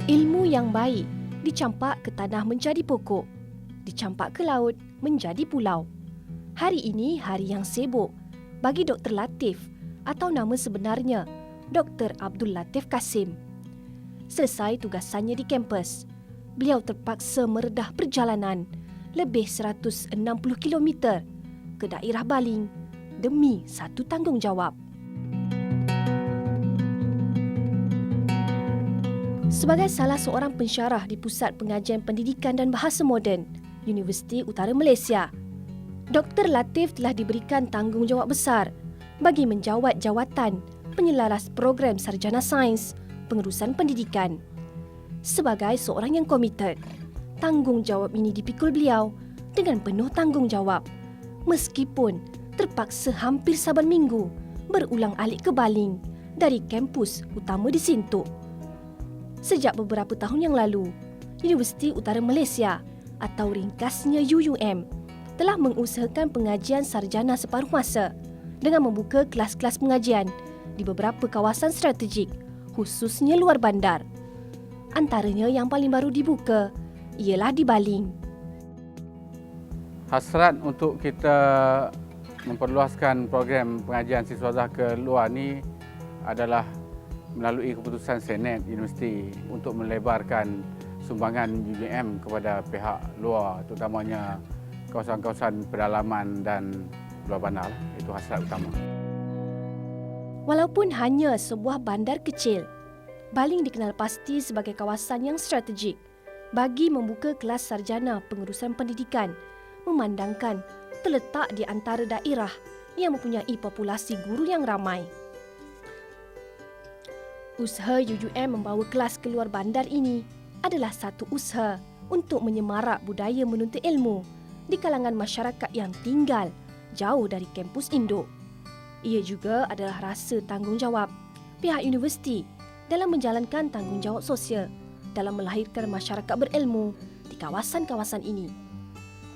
Ilmu yang baik dicampak ke tanah menjadi pokok, dicampak ke laut menjadi pulau. Hari ini hari yang sibuk bagi Dr. Latif atau nama sebenarnya Dr. Abdul Latif Kasim. Selesai tugasannya di kampus, beliau terpaksa meredah perjalanan lebih 160 km ke daerah Baling demi satu tanggungjawab. Sebagai salah seorang pensyarah di Pusat Pengajian Pendidikan dan Bahasa Moden, Universiti Utara Malaysia, Dr. Latif telah diberikan tanggungjawab besar bagi menjawat jawatan penyelaras program Sarjana Sains Pengurusan Pendidikan. Sebagai seorang yang komited, tanggungjawab ini dipikul beliau dengan penuh tanggungjawab, meskipun terpaksa hampir saban minggu berulang-alik ke Baling dari kampus utama di Sintuk. Sejak beberapa tahun yang lalu, Universiti Utara Malaysia atau ringkasnya UUM telah mengusahakan pengajian sarjana separuh masa dengan membuka kelas-kelas pengajian di beberapa kawasan strategik, khususnya luar bandar. Antaranya yang paling baru dibuka ialah di Baling. Hasrat untuk kita memperluaskan program pengajian siswadah ke luar ni adalah melalui keputusan Senet Universiti untuk melebarkan sumbangan UUM kepada pihak luar, terutamanya kawasan-kawasan pedalaman dan luar bandar. Itu hasrat utama. Walaupun hanya sebuah bandar kecil, Baling dikenal pasti sebagai kawasan yang strategik bagi membuka kelas sarjana pengurusan pendidikan, memandangkan terletak di antara daerah yang mempunyai populasi guru yang ramai. Usaha UUM membawa kelas keluar bandar ini adalah satu usaha untuk menyemarak budaya menuntut ilmu di kalangan masyarakat yang tinggal jauh dari kampus induk. Ia juga adalah rasa tanggungjawab pihak universiti dalam menjalankan tanggungjawab sosial dalam melahirkan masyarakat berilmu di kawasan-kawasan ini.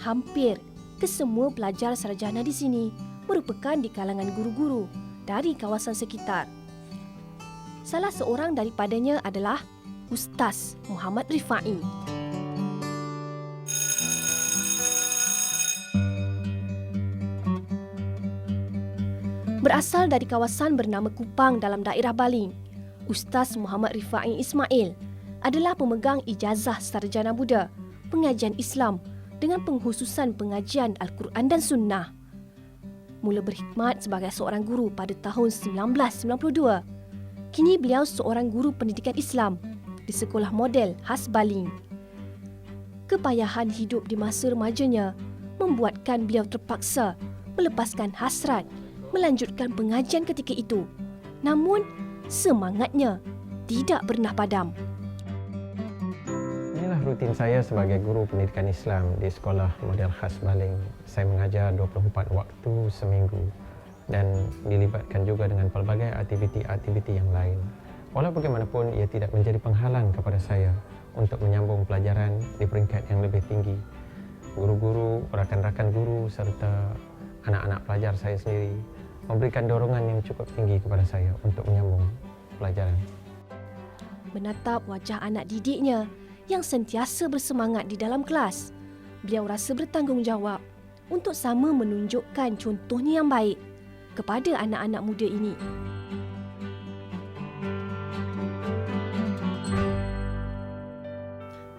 Hampir kesemua pelajar sarjana di sini merupakan di kalangan guru-guru dari kawasan sekitar. Salah seorang daripadanya adalah Ustaz Muhammad Rifai. Berasal dari kawasan bernama Kupang dalam daerah Baling, Ustaz Muhammad Rifai Ismail adalah pemegang ijazah sarjana muda pengajian Islam dengan pengkhususan pengajian Al-Quran dan Sunnah. Mula berkhidmat sebagai seorang guru pada tahun 1992. Kini beliau seorang guru pendidikan Islam di sekolah model khas Baling. Kepayahan hidup di masa remajanya membuatkan beliau terpaksa melepaskan hasrat melanjutkan pengajian ketika itu. Namun, semangatnya tidak pernah padam. Inilah rutin saya sebagai guru pendidikan Islam di sekolah model khas Baling. Saya mengajar 24 waktu seminggu dan dilibatkan juga dengan pelbagai aktiviti-aktiviti yang lain. Walau bagaimanapun, ia tidak menjadi penghalang kepada saya untuk menyambung pelajaran di peringkat yang lebih tinggi. Guru-guru, rakan-rakan guru serta anak-anak pelajar saya sendiri memberikan dorongan yang cukup tinggi kepada saya untuk menyambung pelajaran. Menatap wajah anak didiknya yang sentiasa bersemangat di dalam kelas, beliau rasa bertanggungjawab untuk sama menunjukkan contohnya yang baik kepada anak-anak muda ini.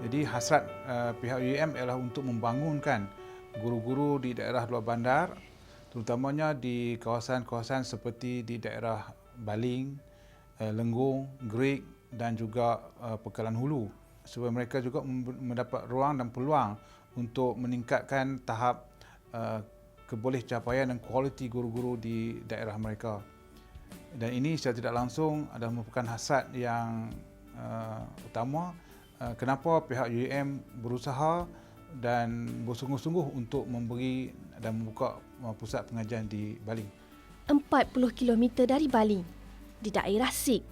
Jadi hasrat pihak UUM ialah untuk membangunkan guru-guru di daerah luar bandar, terutamanya di kawasan-kawasan seperti di daerah Baling, Lenggong, Gerik dan juga Pekalan Hulu, supaya mereka juga mendapat ruang dan peluang untuk meningkatkan tahap kebolehcapaian dan kualiti guru-guru di daerah mereka. Dan ini secara tidak langsung adalah merupakan hasrat yang utama kenapa pihak UUM berusaha dan bersungguh-sungguh untuk memberi dan membuka pusat pengajian di Baling. 40 km dari Baling, di daerah Sik,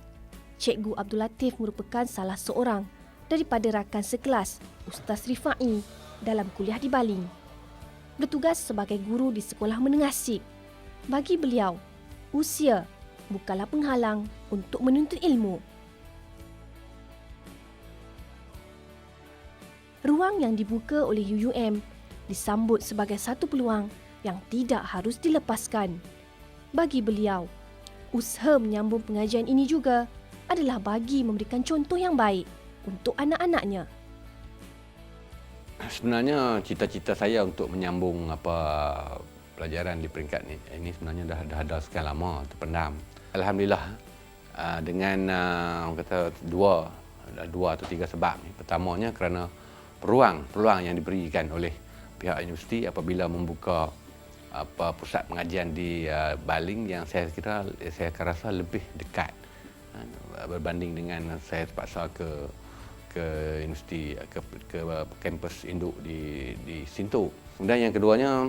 Cikgu Abdul Latif merupakan salah seorang daripada rakan sekelas Ustaz Rifai dalam kuliah di Baling. Bertugas sebagai guru di sekolah menengah Sik. Bagi beliau, usia bukanlah penghalang untuk menuntut ilmu. ruang yang dibuka oleh UUM disambut sebagai satu peluang yang tidak harus dilepaskan. Bagi beliau, usaha menyambung pengajian ini juga adalah bagi memberikan contoh yang baik untuk anak-anaknya. Sebenarnya cita-cita saya untuk menyambung pelajaran di peringkat ini sebenarnya dah ada sekian lama terpendam. Alhamdulillah dengan orang kata dua atau tiga sebab. Pertamanya kerana peluang yang diberikan oleh pihak universiti apabila membuka pusat pengajian di Baling yang saya rasa lebih dekat berbanding dengan saya terpaksa ke universiti ke kampus induk di Sintu. Kemudian yang keduanya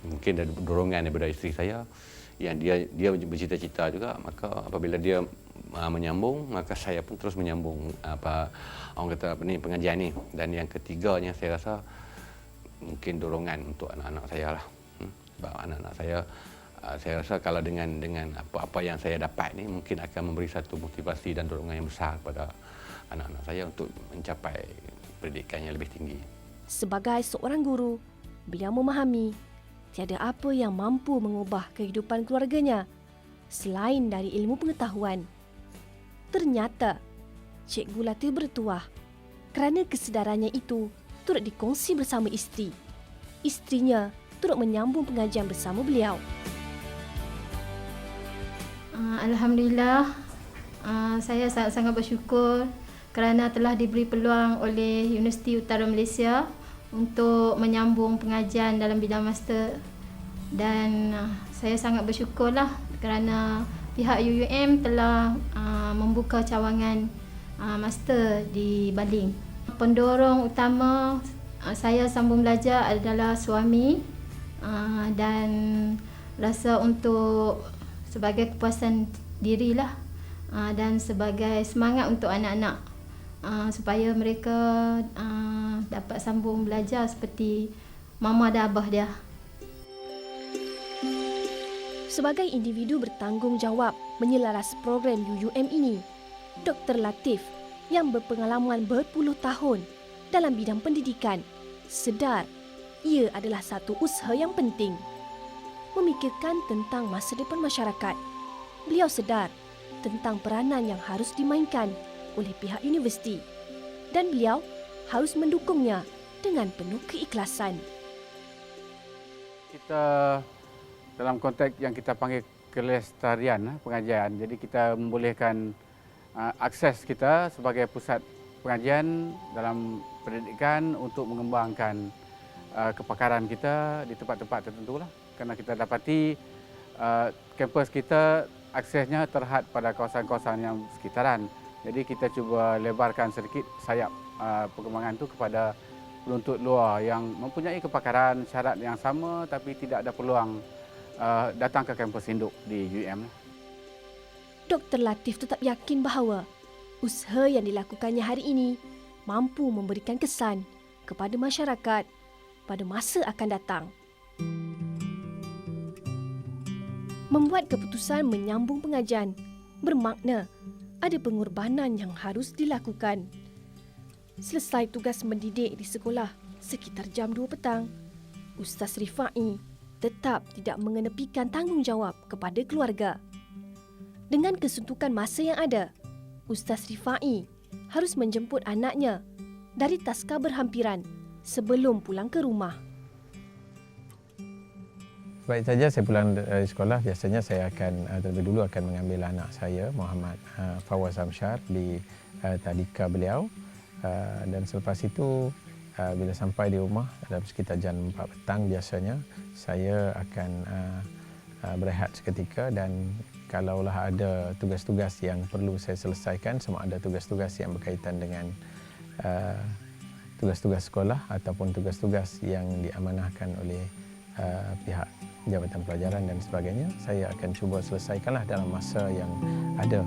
mungkin ada dorongan daripada isteri saya yang dia bercita-cita juga, maka apabila dia menyambung maka saya pun terus menyambung pengajian ni. Dan yang ketiganya saya rasa mungkin dorongan untuk anak-anak saya lah. Sebab anak-anak saya rasa kalau dengan apa yang saya dapat ni mungkin akan memberi satu motivasi dan dorongan yang besar kepada anak-anak saya untuk mencapai pendidikan yang lebih tinggi. Sebagai seorang guru, beliau memahami tiada apa yang mampu mengubah kehidupan keluarganya selain dari ilmu pengetahuan. Ternyata, Cikgu Latif bertuah kerana kesedarannya itu turut dikongsi bersama isteri. Isterinya turut menyambung pengajian bersama beliau. Alhamdulillah, saya sangat-sangat bersyukur kerana telah diberi peluang oleh Universiti Utara Malaysia untuk menyambung pengajian dalam bidang master. Dan saya sangat bersyukurlah kerana pihak UUM telah membuka cawangan master di Baling. Pendorong utama saya sambung belajar adalah suami dan rasa untuk sebagai kepuasan dirilah dan sebagai semangat untuk anak-anak supaya mereka dapat sambung belajar seperti mama dan abah dia. Sebagai individu bertanggungjawab menyelaras program UUM ini, Dr. Latif yang berpengalaman berpuluh tahun dalam bidang pendidikan sedar ia adalah satu usaha yang penting. Memikirkan tentang masa depan masyarakat, beliau sedar tentang peranan yang harus dimainkan oleh pihak universiti dan beliau harus mendukungnya dengan penuh keikhlasan. Kita dalam konteks yang kita panggil kelestarian pengajian, jadi kita membolehkan akses kita sebagai pusat pengajian dalam pendidikan untuk mengembangkan kepakaran kita di tempat-tempat tertentu lah. Kerana kita dapati kampus kita aksesnya terhad pada kawasan-kawasan yang sekitaran. Jadi kita cuba lebarkan sedikit sayap perkembangan itu kepada penuntut luar yang mempunyai kepakaran syarat yang sama tapi tidak ada peluang datang ke kampus induk di UUM. Dr. Latif tetap yakin bahawa usaha yang dilakukannya hari ini mampu memberikan kesan kepada masyarakat pada masa akan datang. Membuat keputusan menyambung pengajian bermakna ada pengorbanan yang harus dilakukan. Selesai tugas mendidik di sekolah sekitar jam 2 petang, Ustaz Rifai tetap tidak mengenepikan tanggungjawab kepada keluarga. Dengan kesuntukan masa yang ada, Ustaz Rifai harus menjemput anaknya dari taska berhampiran sebelum pulang ke rumah. Baik saja saya pulang dari sekolah, biasanya saya akan terlebih dulu akan mengambil anak saya Muhammad Fawaz Amsyar di tadika beliau, dan selepas itu bila sampai di rumah dalam sekitar jam 4 petang biasanya saya akan berehat seketika, dan kalaulah ada tugas-tugas yang perlu saya selesaikan, sama ada tugas-tugas yang berkaitan dengan tugas-tugas sekolah ataupun tugas-tugas yang diamanahkan oleh pihak Jabatan Pelajaran dan sebagainya, saya akan cuba selesaikanlah dalam masa yang ada.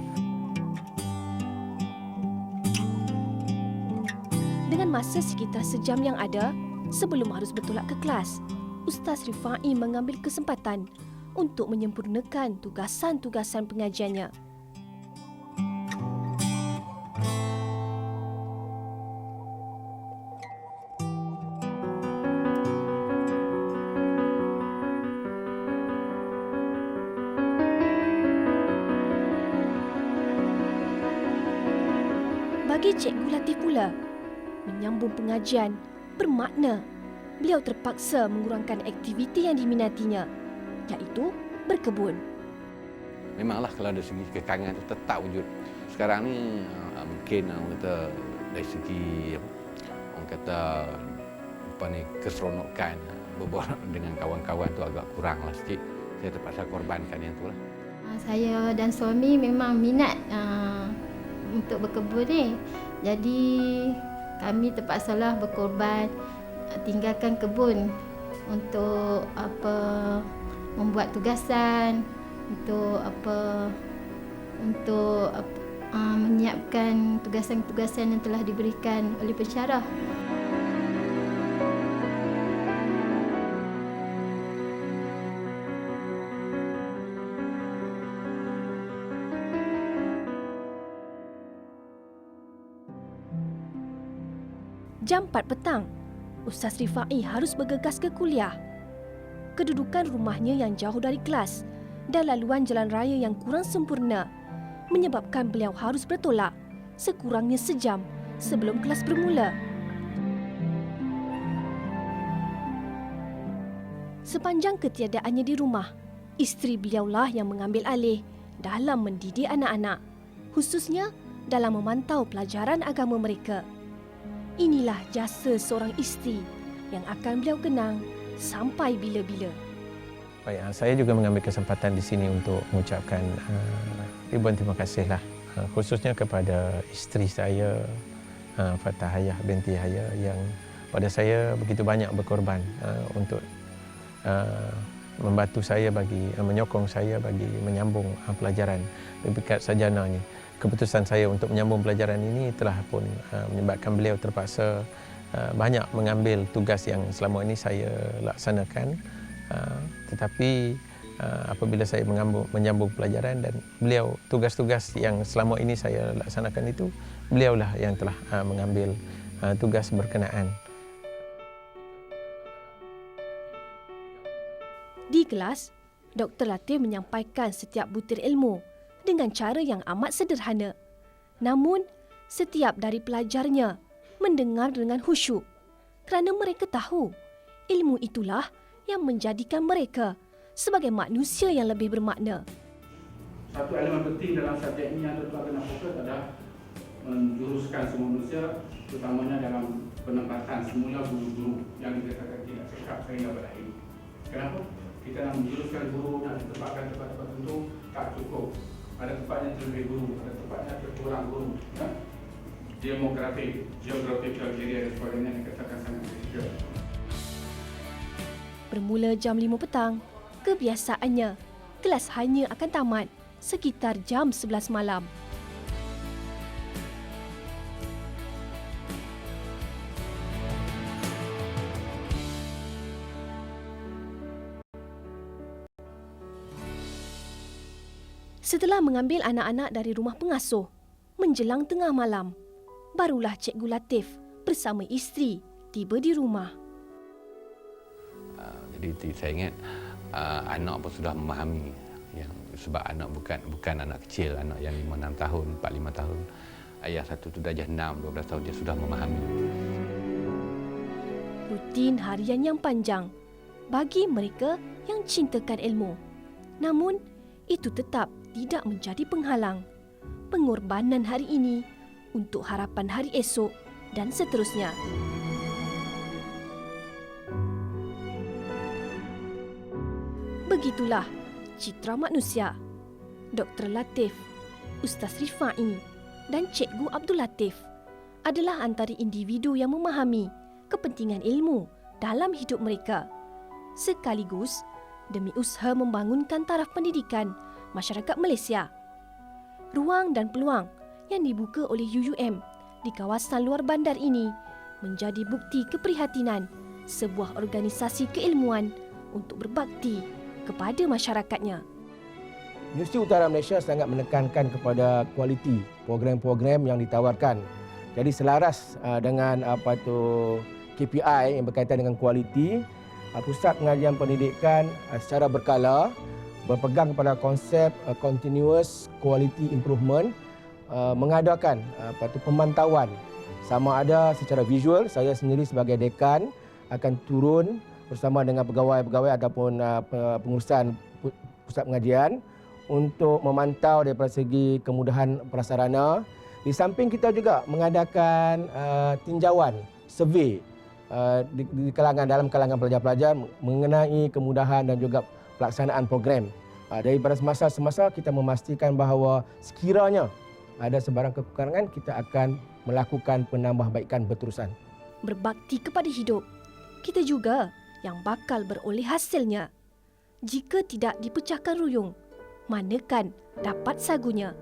Dengan masa sekitar sejam yang ada sebelum harus bertolak ke kelas, Ustaz Rifai mengambil kesempatan untuk menyempurnakan tugasan-tugasan pengajiannya. Bagi Cikgu Latif pula, menyambung pengajian bermakna beliau terpaksa mengurangkan aktiviti yang diminatinya, iaitu berkebun. Memanglah kalau dari segi kekangan itu tetap wujud. Sekarang ni mungkin orang kata dari segi orang kata keseronokan berbual dengan kawan-kawan tu agak kurang lah sikit. Saya terpaksa korbankan yang tu lah. Saya dan suami memang minat untuk berkebun ni. Jadi kami terpaksalah berkorban tinggalkan kebun untuk membuat tugasan, untuk menyiapkan tugasan-tugasan yang telah diberikan oleh pensyarah. Jam 4 petang, Ustaz Rifai harus bergegas ke kuliah. Kedudukan rumahnya yang jauh dari kelas dan laluan jalan raya yang kurang sempurna menyebabkan beliau harus bertolak sekurangnya sejam sebelum kelas bermula. Sepanjang ketiadaannya di rumah, isteri beliaulah yang mengambil alih dalam mendidik anak-anak, khususnya dalam memantau pelajaran agama mereka. Inilah jasa seorang isteri yang akan beliau kenang sampai bila-bila. Baik, saya juga mengambil kesempatan di sini untuk mengucapkan ribuan terima kasihlah, khususnya kepada isteri saya, Fatahayah binti Yahya, yang pada saya begitu banyak berkorban untuk membantu saya menyokong saya bagi menyambung pelajaran peringkat sarjana ini. Keputusan saya untuk menyambung pelajaran ini telah pun menyebabkan beliau terpaksa banyak mengambil tugas yang selama ini saya laksanakan. Tetapi apabila saya menyambung pelajaran dan beliau, tugas-tugas yang selama ini saya laksanakan itu, beliaulah yang telah mengambil tugas berkenaan. Di kelas, Dr. Latif menyampaikan setiap butir ilmu dengan cara yang amat sederhana. Namun, setiap dari pelajarnya mendengar dengan khusyuk kerana mereka tahu ilmu itulah yang menjadikan mereka sebagai manusia yang lebih bermakna. Satu elemen penting dalam subjek ini yang tuan kena fokus adalah menjuruskan semua manusia, terutamanya dalam penempatan semula guru-guru yang dikatakan tidak cekap sehingga berakhir. Kenapa? Kita nak menjuruskan guru dan ditempatkan tempat-tempat tertentu tak cukup. Ada tempatnya terlebih guru, ada tempatnya terkurang guru. Geographical area dan sebagainya dikatakan sangat kritikal. Bermula jam 5 petang, kebiasaannya kelas hanya akan tamat sekitar jam 11 malam. Setelah mengambil anak-anak dari rumah pengasuh, menjelang tengah malam, barulah Cikgu Latif bersama isteri tiba di rumah. Jadi saya ingat anak pun sudah memahami, sebab anak bukan anak kecil, anak yang 5-6 tahun, 4-5 tahun. Ayah satu tu dah 6-12 tahun, dia sudah memahami. Rutin harian yang panjang bagi mereka yang cintakan ilmu. Namun, itu tetap tidak menjadi penghalang pengorbanan hari ini untuk harapan hari esok dan seterusnya. Begitulah citra manusia. Dr. Latif, Ustaz Rifai dan Cikgu Abdul Latif adalah antara individu yang memahami kepentingan ilmu dalam hidup mereka, sekaligus demi usaha membangunkan taraf pendidikan masyarakat Malaysia. Ruang dan peluang yang dibuka oleh UUM di kawasan luar bandar ini menjadi bukti keprihatinan sebuah organisasi keilmuan untuk berbakti kepada masyarakatnya. Universiti Utara Malaysia sangat menekankan kepada kualiti program-program yang ditawarkan. Jadi selaras dengan KPI yang berkaitan dengan kualiti, Pusat Pengajian Pendidikan secara berkala berpegang kepada konsep continuous quality improvement mengadakan pemantauan sama ada secara visual. Saya sendiri sebagai dekan akan turun bersama dengan pegawai-pegawai ataupun pengurusan pusat pengajian untuk memantau daripada segi kemudahan prasarana. Di samping kita juga mengadakan tinjauan, survey dalam kalangan pelajar-pelajar mengenai kemudahan dan juga pelaksanaan program. Daripada semasa kita memastikan bahawa sekiranya ada sebarang kekurangan, kita akan melakukan penambahbaikan berterusan. Berbakti kepada hidup, kita juga yang bakal beroleh hasilnya. Jika tidak dipecahkan ruyung, manakan dapat sagunya.